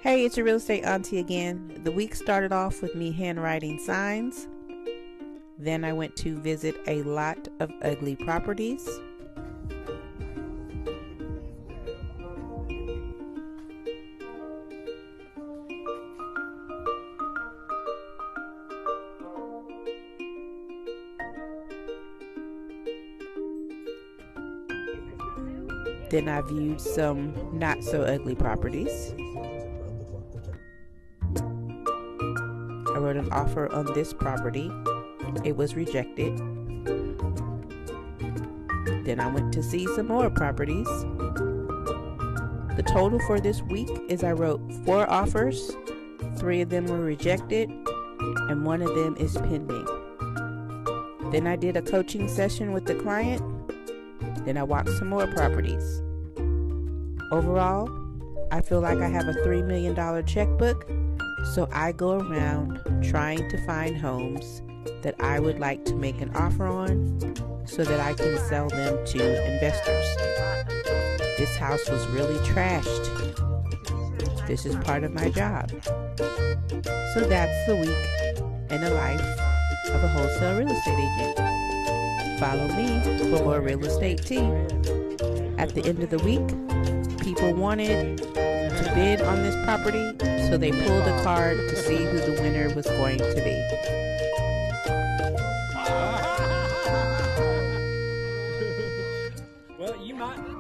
Hey, it's your real estate auntie again. The week started off with me handwriting signs. Then I went to visit a lot of ugly properties. Then I viewed some not so ugly properties. I wrote an offer on this property. It was rejected. Then I went to see some more properties. The total for this week is I wrote 4 offers. 3 of them were rejected and 1 of them is pending. Then I did a coaching session with the client. Then I walked some more properties. Overall, I feel like I have a $3 million checkbook, so I go around trying to find homes that I would like to make an offer on so that I can sell them to investors. This house was really trashed. This is part of my job. So that's the week in the life of a wholesale real estate agent. Follow me for more real estate tea. At the end of the week, people wanted to bid on this property, so they pulled a card to see who the winner was going to be. Well, you might.